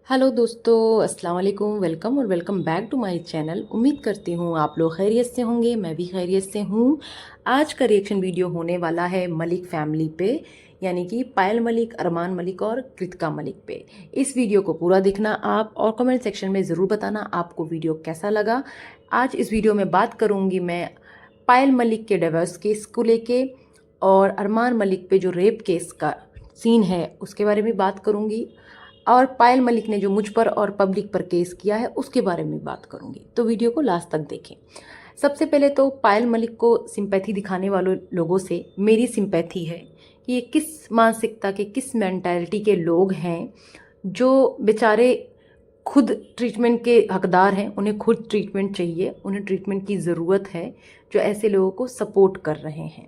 Hello दोस्तों, अस्सलाम वालेकुम। वेलकम और welcome back to my channel. उम्मीद करती हूँ आप लोग खैरियत से होंगे, मैं भी खैरियत से हूँ। आज का रिएक्शन वीडियो होने वाला है मलिक फैमिली पे, यानी कि पायल मलिक, अरमान मलिक और कृतिका मलिक पे। इस वीडियो को पूरा देखना आप और कमेंट सेक्शन में ज़रूर बताना आपको वीडियो कैसा लगा। आज इस वीडियो में बात करूँगी मैं पायल मलिक के डिवोर्स केस को लेके और अरमान मलिक पे जो रेप केस का सीन है उसके बारे में बात करूँगी, और पायल मलिक ने जो मुझ पर और पब्लिक पर केस किया है उसके बारे में बात करूंगी। तो वीडियो को लास्ट तक देखें। सबसे पहले तो पायल मलिक को सिंपैथी दिखाने वालों लोगों से मेरी सिंपैथी है कि ये किस मानसिकता के, किस मेंटालिटी के लोग हैं जो बेचारे खुद ट्रीटमेंट के हकदार हैं, उन्हें खुद ट्रीटमेंट चाहिए, उन्हें ट्रीटमेंट की ज़रूरत है, जो ऐसे लोगों को सपोर्ट कर रहे हैं,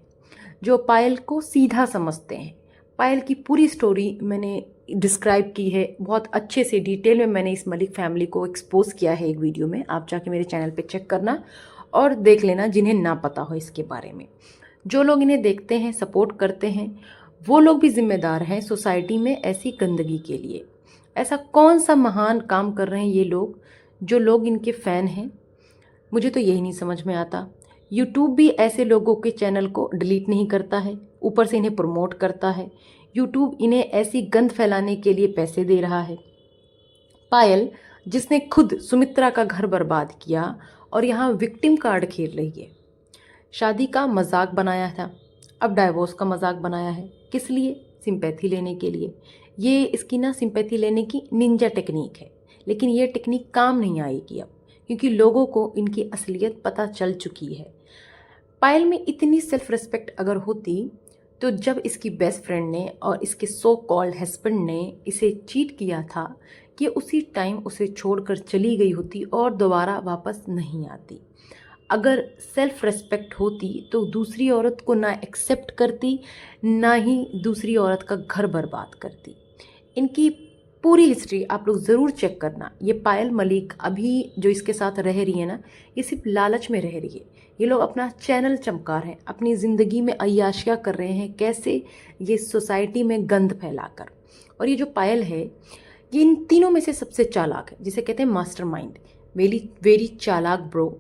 जो पायल को सीधा समझते हैं। पायल की पूरी स्टोरी मैंने डिस्क्राइब की है, बहुत अच्छे से डिटेल में मैंने इस मलिक फैमिली को एक्सपोज किया है एक वीडियो में। आप जाके मेरे चैनल पे चेक करना और देख लेना जिन्हें ना पता हो इसके बारे में। जो लोग इन्हें देखते हैं, सपोर्ट करते हैं, वो लोग भी जिम्मेदार हैं सोसाइटी में ऐसी गंदगी के लिए। ऐसा कौन सा महान काम कर रहे हैं ये लोग जो लोग इनके फ़ैन हैं? मुझे तो यही नहीं समझ में आता। यूट्यूब भी ऐसे लोगों के चैनल को डिलीट नहीं करता है, ऊपर से इन्हें प्रमोट करता है। यूट्यूब इन्हें ऐसी गंद फैलाने के लिए पैसे दे रहा है। पायल, जिसने खुद सुमित्रा का घर बर्बाद किया और यहाँ विक्टिम कार्ड खेल रही है, शादी का मजाक बनाया था, अब डाइवोर्स का मजाक बनाया है। किस लिए? सिंपैथी लेने के लिए। ये इसकी ना सिंपैथी लेने की निंजा टेक्निक है, लेकिन ये टेक्निक काम नहीं आएगी अब, क्योंकि लोगों को इनकी असलियत पता चल चुकी है। पायल में इतनी सेल्फ रिस्पेक्ट अगर होती तो जब इसकी बेस्ट फ्रेंड ने और इसके सो कॉल्ड हस्बैंड ने इसे चीट किया था कि उसी टाइम उसे छोड़कर चली गई होती और दोबारा वापस नहीं आती। अगर सेल्फ रिस्पेक्ट होती तो दूसरी औरत को ना एक्सेप्ट करती, ना ही दूसरी औरत का घर बर्बाद करती। इनकी पूरी हिस्ट्री आप लोग ज़रूर चेक करना। ये पायल मलिक अभी जो इसके साथ रह रही है ना, ये सिर्फ लालच में रह रही है। ये लोग अपना चैनल चमका रहे हैं, अपनी ज़िंदगी में अय्याशियाँ कर रहे हैं, कैसे ये सोसाइटी में गंद फैलाकर। और ये जो पायल है, ये इन तीनों में से सबसे चालाक है, जिसे कहते हैं मास्टरमाइंड। वेरी वेरी चालाक ब्रो,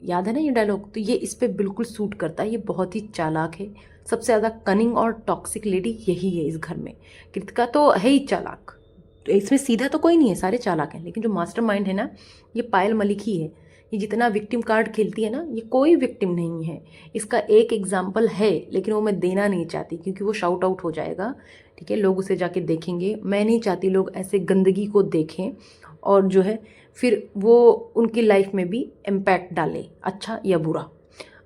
याद है ना ये डायलॉग? तो ये इस पे बिल्कुल सूट करता है। ये बहुत ही चालाक है, सबसे ज़्यादा कनिंग और टॉक्सिक लेडी यही है इस घर में। कृतिका तो है ही चालाक, तो इसमें सीधा तो कोई नहीं है, सारे चालाक हैं, लेकिन जो मास्टरमाइंड है ना, ये पायल मलिक ही है। ये जितना विक्टिम कार्ड खेलती है ना, ये कोई विक्टिम नहीं है। इसका एक एग्जाम्पल है, लेकिन वो मैं देना नहीं चाहती क्योंकि वो शाउट आउट हो जाएगा। ठीक है, लोग उसे जाके देखेंगे। मैं नहीं चाहती लोग ऐसे गंदगी को देखें और जो है फिर वो उनकी लाइफ में भी इम्पैक्ट डाले, अच्छा या बुरा।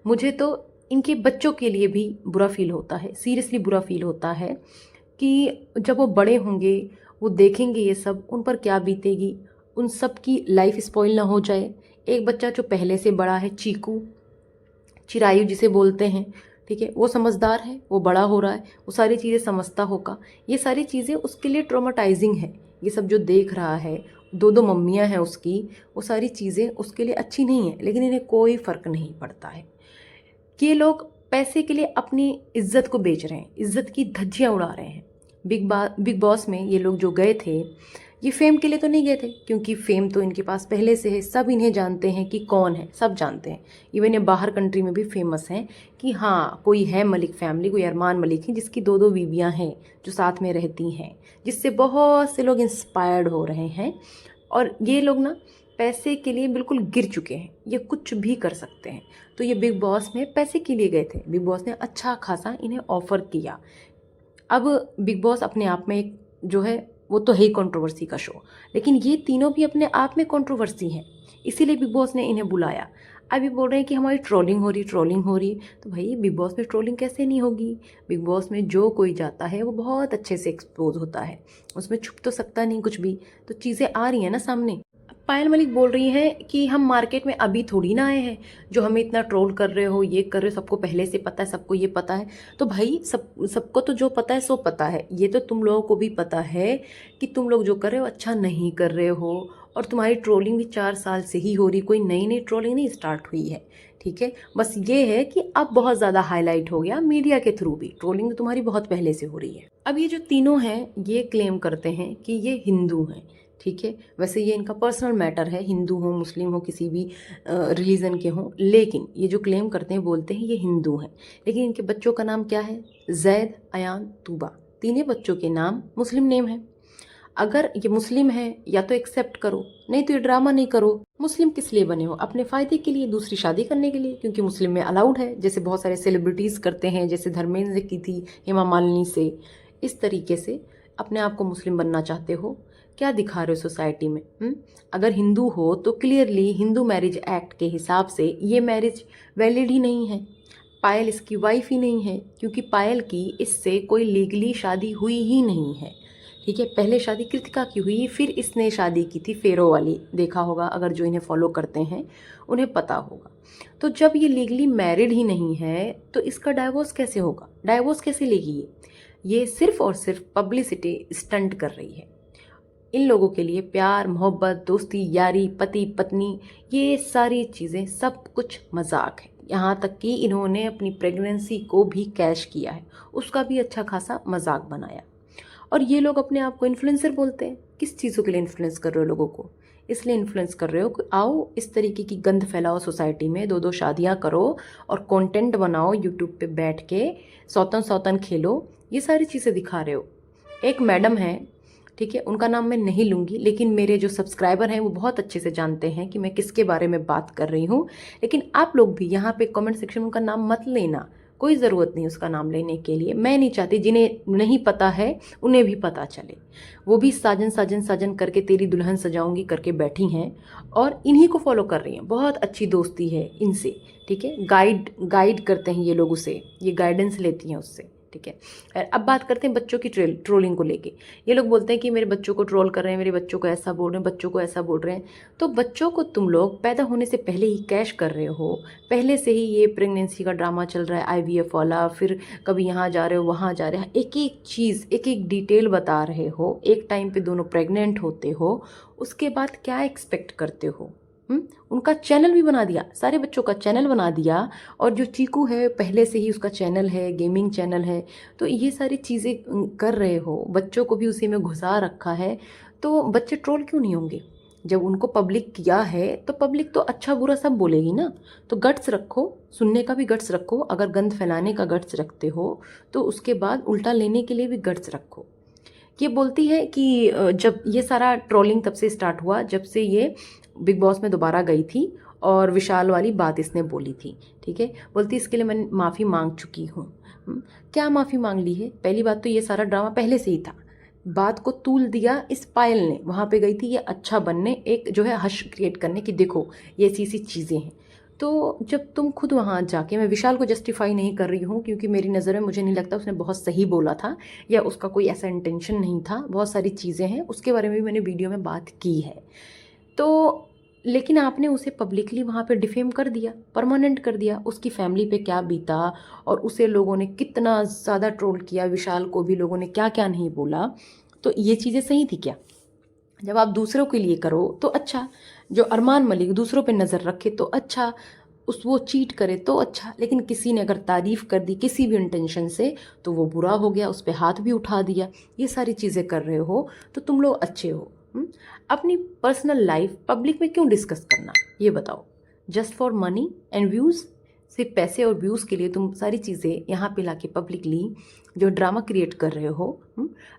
मुझे तो इनके बच्चों के लिए भी बुरा फील होता है, सीरियसली बुरा फील होता है कि जब वो बड़े होंगे, वो देखेंगे ये सब, उन पर क्या बीतेगी, उन सब की लाइफ स्पॉइल ना हो जाए। एक बच्चा जो पहले से बड़ा है, चीकू, चिरायु जिसे बोलते हैं, ठीक है, वो समझदार है, वो बड़ा हो रहा है, वो सारी चीज़ें समझता होगा। ये सारी चीज़ें उसके लिए ट्रॉमाटाइजिंग है। ये सब जो देख रहा है, दो दो मम्मियाँ हैं उसकी, वो सारी चीज़ें उसके लिए अच्छी नहीं है, लेकिन इन्हें कोई फ़र्क नहीं पड़ता है। ये लोग पैसे के लिए अपनी इज्जत को बेच रहे हैं, इज्जत की धज्जियाँ उड़ा रहे हैं। बिग बॉस में ये लोग जो गए थे, ये फेम के लिए तो नहीं गए थे, क्योंकि फेम तो इनके पास पहले से है, सब इन्हें जानते हैं कि कौन है, सब जानते हैं। इवन ये बाहर कंट्री में भी फेमस हैं कि हाँ, कोई है मलिक फैमिली, कोई अरमान मलिक है जिसकी दो दो बीवियाँ हैं जो साथ में रहती हैं, जिससे बहुत से लोग इंस्पायर्ड हो रहे हैं। और ये लोग ना पैसे के लिए बिल्कुल गिर चुके हैं, ये कुछ भी कर सकते हैं। तो ये बिग बॉस में पैसे के लिए गए थे, बिग बॉस ने अच्छा खासा इन्हें ऑफर किया। अब बिग बॉस अपने आप में एक जो है वो तो है ही कंट्रोवर्सी का शो, लेकिन ये तीनों भी अपने आप में कंट्रोवर्सी हैं, इसीलिए बिग बॉस ने इन्हें बुलाया। अभी बोल रहे हैं कि हमारी ट्रोलिंग हो रही, ट्रोलिंग हो रही। तो भाई बिग बॉस में ट्रोलिंग कैसे नहीं होगी? बिग बॉस में जो कोई जाता है वो बहुत अच्छे से एक्सपोज होता है, उसमें छुप तो सकता नहीं कुछ भी। तो चीज़ें आ रही हैं ना सामने। पायल मलिक बोल रही हैं कि हम मार्केट में अभी थोड़ी ना आए हैं, जो हमें इतना ट्रोल कर रहे हो, ये कर रहे हो, सबको पहले से पता है, सबको ये पता है। तो भाई सबको तो जो पता है सो पता है, ये तो तुम लोगों को भी पता है कि तुम लोग जो कर रहे हो अच्छा नहीं कर रहे हो। और तुम्हारी ट्रोलिंग भी 4 साल से ही हो रही, कोई नई नई ट्रोलिंग नहीं स्टार्ट हुई है। ठीक है, बस ये है कि अब बहुत ज़्यादा हाईलाइट हो गया मीडिया के थ्रू भी, ट्रोलिंग तो तुम्हारी बहुत पहले से हो रही है। अब ये जो तीनों हैं ये क्लेम करते हैं कि ये हिंदू हैं। ठीक है, वैसे ये इनका पर्सनल मैटर है, हिंदू हो मुस्लिम हो किसी भी रिलीजन के हों, लेकिन ये जो क्लेम करते हैं बोलते हैं ये हिंदू हैं, लेकिन इनके बच्चों का नाम क्या है? जैद, अयान, तूबा। तीनों बच्चों के नाम मुस्लिम नेम है। अगर ये मुस्लिम है या तो एक्सेप्ट करो, नहीं तो ये ड्रामा नहीं करो। मुस्लिम किस लिए बने हो? अपने फ़ायदे के लिए, दूसरी शादी करने के लिए, क्योंकि मुस्लिम में अलाउड है, जैसे बहुत सारे सेलिब्रिटीज़ करते हैं, जैसे धर्मेंद्र की थी हेमा मालिनी से। इस तरीके से अपने आप को मुस्लिम बनना चाहते हो, क्या दिखा रहे हो सोसाइटी में? अगर हिंदू हो तो क्लियरली हिंदू मैरिज एक्ट के हिसाब से ये मैरिज वैलिड ही नहीं है। पायल इसकी वाइफ ही नहीं है, क्योंकि पायल की इससे कोई लीगली शादी हुई ही नहीं है। ठीक है, पहले शादी कृतिका की हुई, फिर इसने शादी की थी फेरो वाली, देखा होगा, अगर जो इन्हें फॉलो करते हैं उन्हें पता होगा। तो जब ये लीगली मैरिड ही नहीं है तो इसका डाइवोर्स कैसे होगा? डाइवोर्स कैसे लेगी ये सिर्फ और सिर्फ पब्लिसिटी स्टंट कर रही है। इन लोगों के लिए प्यार, मोहब्बत, दोस्ती, यारी, पति पत्नी, ये सारी चीज़ें सब कुछ मजाक है। यहाँ तक कि इन्होंने अपनी प्रेगनेंसी को भी कैश किया है, उसका भी अच्छा खासा मजाक बनाया। और ये लोग अपने आप को इन्फ्लुएंसर बोलते हैं। किस चीज़ों के लिए इन्फ्लुएंस कर रहे हो लोगों को? इसलिए इन्फ्लुएंस कर रहे हो कि आओ इस तरीके की गंद फैलाओ सोसाइटी में, दो दो शादियाँ करो और कंटेंट बनाओ यूट्यूब पे बैठ के, सौतन सौतन खेलो, ये सारी चीज़ें दिखा रहे हो। एक मैडम है, ठीक है, उनका नाम मैं नहीं लूँगी, लेकिन मेरे जो सब्सक्राइबर हैं वो बहुत अच्छे से जानते हैं कि मैं किसके बारे में बात कर रही हूँ। लेकिन आप लोग भी यहाँ पे कमेंट सेक्शन में उनका नाम मत लेना, कोई ज़रूरत नहीं उसका नाम लेने के लिए। मैं नहीं चाहती जिन्हें नहीं पता है उन्हें भी पता चले। वो भी साजन साजन साजन करके तेरी दुल्हन सजाऊंगी करके बैठी हैं और इन्हीं को फॉलो कर रही हैं। बहुत अच्छी दोस्ती है इनसे, ठीक है, गाइड करते हैं ये लोग उसे, ये गाइडेंस लेती हैं उससे, ठीक है। अब बात करते हैं बच्चों की ट्रोलिंग को लेके। ये लोग बोलते हैं कि मेरे बच्चों को ट्रोल कर रहे हैं, मेरे बच्चों को ऐसा बोल रहे हैं, बच्चों को ऐसा बोल रहे हैं। तो बच्चों को तुम लोग पैदा होने से पहले ही कैश कर रहे हो, पहले से ही ये प्रेगनेंसी का ड्रामा चल रहा है, आईवीएफ वाला, फिर कभी यहाँ जा रहे हो वहाँ जा रहे हो, एक एक चीज़ एक एक डिटेल बता रहे हो, एक टाइम पे दोनों प्रेग्नेंट होते हो, उसके बाद क्या एक्सपेक्ट करते हो? उनका चैनल भी बना दिया, सारे बच्चों का चैनल बना दिया। और जो चीकू है पहले से ही उसका चैनल है, गेमिंग चैनल है। तो ये सारी चीज़ें कर रहे हो, बच्चों को भी उसी में घुसा रखा है, तो बच्चे ट्रोल क्यों नहीं होंगे? जब उनको पब्लिक किया है तो पब्लिक तो अच्छा बुरा सब बोलेगी ना। तो गट्स रखो, सुनने का भी गट्स रखो। अगर गंद फैलाने का गट्स रखते हो तो उसके बाद उल्टा लेने के लिए भी गट्स रखो। ये बोलती है कि जब ये सारा ट्रोलिंग तब से स्टार्ट हुआ जब से ये बिग बॉस में दोबारा गई थी और विशाल वाली बात इसने बोली थी, ठीक है। बोलती इसके लिए मैं माफ़ी मांग चुकी हूँ। क्या माफ़ी मांग ली है? पहली बात तो ये सारा ड्रामा पहले से ही था, बात को तूल दिया इस पायल ने। वहाँ पे गई थी ये अच्छा बनने, एक जो है हश क्रिएट करने की, देखो ये ऐसी ऐसी चीज़ें हैं। तो जब तुम खुद वहाँ जाके, मैं विशाल को जस्टिफाई नहीं कर रही हूँ क्योंकि मेरी नज़र में मुझे नहीं लगता उसने बहुत सही बोला था या उसका कोई ऐसा इंटेंशन नहीं था। बहुत सारी चीज़ें हैं उसके बारे में भी मैंने वीडियो में बात की है। तो लेकिन आपने उसे पब्लिकली वहाँ पे डिफेम कर दिया, परमानेंट कर दिया। उसकी फैमिली पे क्या बीता और उसे लोगों ने कितना ज़्यादा ट्रोल किया, विशाल को भी लोगों ने क्या क्या नहीं बोला। तो ये चीज़ें सही थी क्या? जब आप दूसरों के लिए करो तो अच्छा, जो अरमान मलिक दूसरों पे नज़र रखे तो अच्छा, वो चीट करे तो अच्छा, लेकिन किसी ने अगर तारीफ़ कर दी किसी भी इंटेंशन से तो वो बुरा हो गया, उस पर हाथ भी उठा दिया। ये सारी चीज़ें कर रहे हो तो तुम लोग अच्छे हो। अपनी पर्सनल लाइफ पब्लिक में क्यों डिस्कस करना, ये बताओ? Just for money and views? सिर्फ पैसे और व्यूज़ के लिए तुम सारी चीज़ें यहाँ पे लाके पब्लिकली जो ड्रामा क्रिएट कर रहे हो।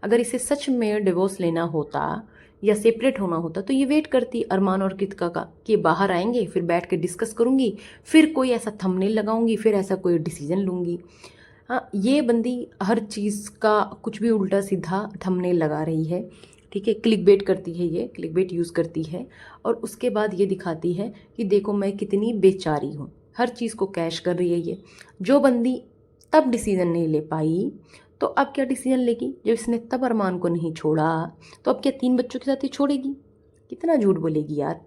अगर इसे सच में डिवोर्स लेना होता या सेपरेट होना होता तो ये वेट करती अरमान और कृतिका का कि बाहर आएंगे, फिर बैठ के डिस्कस करूँगी, फिर कोई ऐसा थंबनेल लगाऊंगी, फिर ऐसा कोई डिसीजन लूँगी। हाँ, ये बंदी हर चीज़ का कुछ भी उल्टा सीधा थंबनेल लगा रही है, ठीक है। क्लिकबेट करती है, ये क्लिकबेट यूज़ करती है और उसके बाद ये दिखाती है कि देखो मैं कितनी बेचारी हूँ। हर चीज़ को कैश कर रही है ये। जो बंदी तब डिसीज़न नहीं ले पाई तो अब क्या डिसीजन लेगी? जब इसने तब अरमान को नहीं छोड़ा तो अब क्या 3 बच्चों के साथ ही छोड़ेगी? कितना झूठ बोलेगी यार।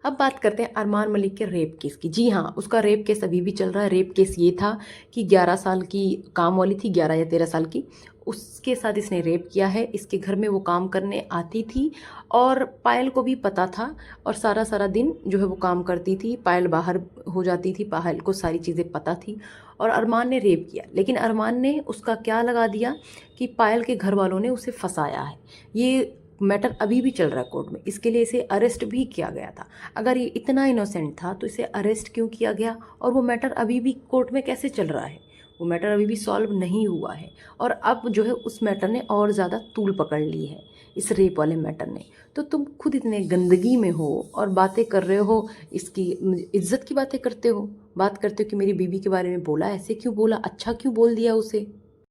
अब बात करते हैं अरमान मलिक के रेप केस की। जी हाँ, उसका रेप केस अभी भी चल रहा है। रेप केस ये था कि 11 साल की काम वाली थी, 11 या 13 साल की, उसके साथ इसने रेप किया है। इसके घर में वो काम करने आती थी और पायल को भी पता था और सारा सारा दिन जो है वो काम करती थी, पायल बाहर हो जाती थी, पायल को सारी चीज़ें पता थी और अरमान ने रेप किया। लेकिन अरमान ने उसका क्या लगा दिया कि पायल के घर वालों ने उसे फंसाया है। ये मैटर अभी भी चल रहा है कोर्ट में, इसके लिए इसे अरेस्ट भी किया गया था। अगर ये इतना इनोसेंट था तो इसे अरेस्ट क्यों किया गया, और वो मैटर अभी भी कोर्ट में कैसे चल रहा है? वो मैटर अभी भी सॉल्व नहीं हुआ है, और अब जो है उस मैटर ने और ज़्यादा तूल पकड़ ली है, इस रेप वाले मैटर ने। तो तुम खुद इतने गंदगी में हो और बातें कर रहे हो, इसकी इज्जत की बातें करते हो, बात करते हो कि मेरी बीवी के बारे में बोला, ऐसे क्यों बोला, अच्छा क्यों बोल दिया उसे।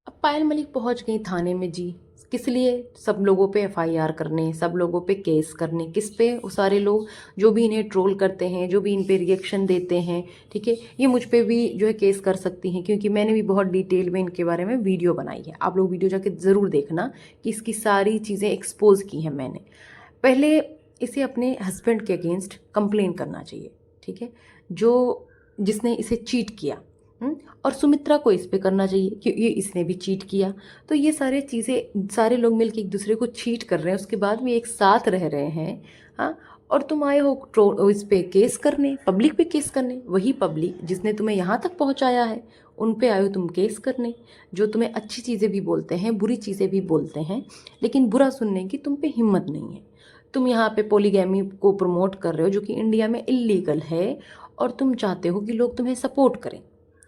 अब पायल मलिक पहुंच गई थाने में जी, किस लिए? सब लोगों पे एफआईआर करने, सब लोगों पे केस करने। किस पे? वो सारे लोग जो भी इन्हें ट्रोल करते हैं, जो भी इन पे रिएक्शन देते हैं, ठीक है, ये मुझ पे भी जो है केस कर सकती हैं, क्योंकि मैंने भी बहुत डिटेल में इनके बारे में वीडियो बनाई है। आप लोग वीडियो जाके ज़रूर देखना कि इसकी सारी चीज़ें एक्सपोज की हैं मैंने। पहले इसे अपने हस्बैंड के अगेंस्ट कंप्लेन करना चाहिए, ठीक है, जो जिसने इसे चीट किया। और सुमित्रा को इस पे करना चाहिए क्योंकि इसने भी चीट किया। तो ये सारे चीज़ें, सारे लोग मिलकर एक दूसरे को चीट कर रहे हैं, उसके बाद भी एक साथ रह रहे हैं। हाँ, और तुम आए हो इस पे केस करने, पब्लिक पे केस करने। वही पब्लिक जिसने तुम्हें यहाँ तक पहुँचाया है, उन पे आए हो तुम केस करने, जो तुम्हें अच्छी चीज़ें भी बोलते हैं, बुरी चीज़ें भी बोलते हैं, लेकिन बुरा सुनने की तुम पे हिम्मत नहीं है। तुम यहाँ पे पोलीगैमी को प्रमोट कर रहे हो, जो कि इंडिया में इलीगल है, और तुम चाहते हो कि लोग तुम्हें सपोर्ट करें।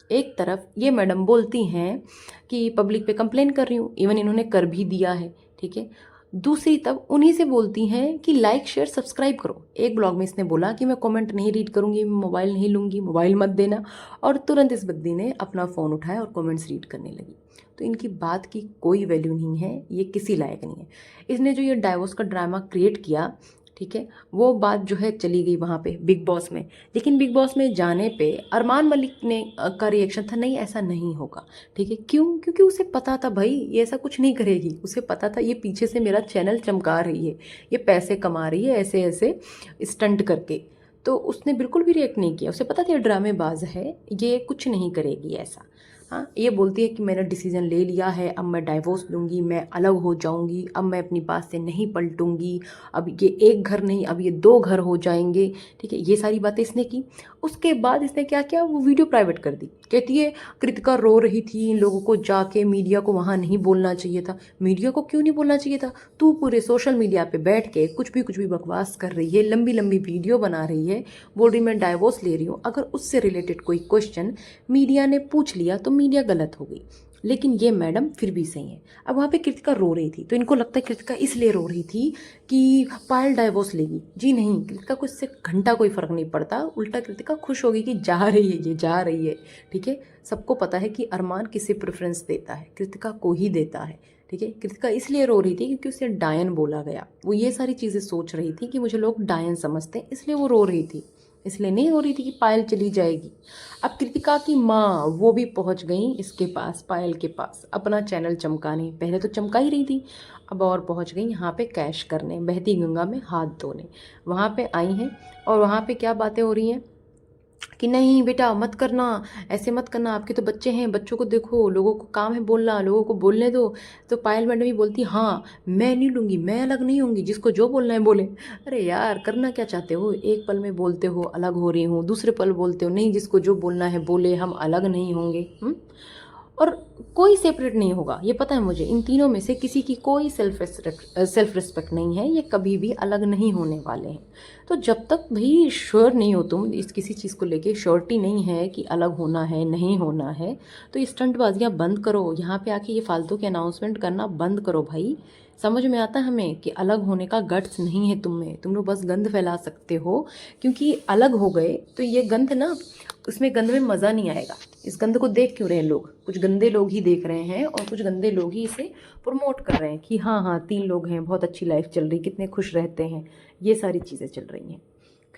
एक तरफ ये मैडम बोलती हैं कि पब्लिक पे कंप्लेन कर रही हूँ, इवन इन्होंने कर भी दिया है, ठीक है। दूसरी तरफ उन्हीं से बोलती हैं कि लाइक शेयर सब्सक्राइब करो। एक ब्लॉग में इसने बोला कि मैं कमेंट नहीं रीड करूँगी, मैं मोबाइल नहीं लूँगी, मोबाइल मत देना, और तुरंत इस बद्दी ने अपना फ़ोन उठाया और कमेंट्स रीड करने लगी। तो इनकी बात की कोई वैल्यू नहीं है, ये किसी लायक नहीं है। इसने जो ये डाइवोर्स का ड्रामा क्रिएट किया, ठीक है, वो बात जो है चली गई वहाँ पे बिग बॉस में। लेकिन बिग बॉस में जाने पे अरमान मलिक ने का रिएक्शन था, नहीं ऐसा नहीं होगा, ठीक है। क्यों? क्योंकि उसे पता था भाई ये ऐसा कुछ नहीं करेगी, उसे पता था ये पीछे से मेरा चैनल चमका रही है, ये पैसे कमा रही है ऐसे ऐसे स्टंट करके। तो उसने बिल्कुल भी रिएक्ट नहीं किया, उसे पता था ये ड्रामेबाज है, ये कुछ नहीं करेगी ऐसा। हाँ, ये बोलती है कि मैंने डिसीजन ले लिया है, अब मैं डाइवोर्स लूँगी, मैं अलग हो जाऊँगी, अब मैं अपनी बात से नहीं पलटूँगी, अब ये एक घर नहीं, अब ये 2 घर हो जाएंगे, ठीक है। ये सारी बातें इसने की। उसके बाद इसने क्या किया, वो वीडियो प्राइवेट कर दी। कहती है कृतिका रो रही थी, इन लोगों को जाके मीडिया को वहाँ नहीं बोलना चाहिए था। मीडिया को क्यों नहीं बोलना चाहिए था? तू पूरे सोशल मीडिया पे बैठ के कुछ भी बकवास कर रही है, लंबी लंबी वीडियो बना रही है, बोल रही मैं डाइवोर्स ले रही हूँ। अगर उससे रिलेटेड कोई क्वेश्चन मीडिया ने पूछ लिया तो मीडिया गलत हो गई, लेकिन ये मैडम फिर भी सही है। अब वहाँ पे कृतिका रो रही थी, तो इनको लगता है कृतिका इसलिए रो रही थी कि पायल डाइवोर्स लेगी। जी नहीं, कृतिका को इससे घंटा कोई फ़र्क नहीं पड़ता, उल्टा कृतिका खुश होगी कि जा रही है, ये जा रही है, ठीक है। सबको पता है कि अरमान किसे प्रेफरेंस देता है, कृतिका को ही देता है, ठीक है। कृतिका इसलिए रो रही थी क्योंकि उसे डायन बोला गया। वो ये सारी चीज़ें सोच रही थी कि मुझे लोग डायन समझते हैं, इसलिए वो रो रही थी, इसलिए नहीं हो रही थी कि पायल चली जाएगी। अब कृतिका की माँ वो भी पहुंच गई इसके पास, पायल के पास, अपना चैनल चमकाने। पहले तो चमका ही रही थी, अब और पहुंच गई यहाँ पे कैश करने, बहती गंगा में हाथ धोने। वहाँ पे आई हैं, और वहाँ पे क्या बातें हो रही हैं कि नहीं बेटा मत करना, ऐसे मत करना, आपके तो बच्चे हैं, बच्चों को देखो, लोगों को काम है बोलना, लोगों को बोलने दो। तो पायल मैडम भी बोलती हाँ मैं नहीं लूँगी, मैं अलग नहीं होंगी, जिसको जो बोलना है बोले। अरे यार करना क्या चाहते हो? एक पल में बोलते हो अलग हो रही हूँ, दूसरे पल बोलते हो नहीं जिसको जो बोलना है बोले, हम अलग नहीं होंगे। और कोई सेपरेट नहीं होगा, ये पता है मुझे। इन तीनों में से किसी की कोई सेल्फ रिस्पेक्ट नहीं है, ये कभी भी अलग नहीं होने वाले हैं। तो जब तक भाई श्योर नहीं हो तुम, इस किसी चीज़ को लेके श्योरिटी नहीं है कि अलग होना है नहीं होना है, तो ये स्टंटबाजियाँ बंद करो। यहाँ पे आके ये फालतू के अनाउंसमेंट करना बंद करो भाई। समझ में आता है हमें कि अलग होने का गट्स नहीं है तुम में, तुम लोग बस गंद फैला सकते हो, क्योंकि अलग हो गए तो ये गंद ना, उसमें गंद में मज़ा नहीं आएगा। इस गंद को देख क्यों रहे हैं लोग? कुछ गंदे लोग ही देख रहे हैं, और कुछ गंदे लोग ही इसे प्रमोट कर रहे हैं कि हाँ हाँ 3 लोग हैं, बहुत अच्छी लाइफ चल रही, कितने खुश रहते हैं, ये सारी चीज़ें चल रही हैं।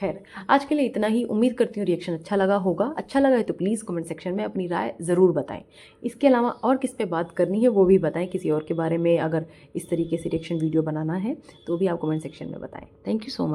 खैर आज के लिए इतना ही। उम्मीद करती हूँ रिएक्शन अच्छा लगा होगा। अच्छा लगा है तो प्लीज़ कमेंट सेक्शन में अपनी राय ज़रूर बताएं। इसके अलावा और किस पे बात करनी है वो भी बताएं, किसी और के बारे में अगर इस तरीके से रिएक्शन वीडियो बनाना है तो भी आप कमेंट सेक्शन में बताएं। Thank you so much.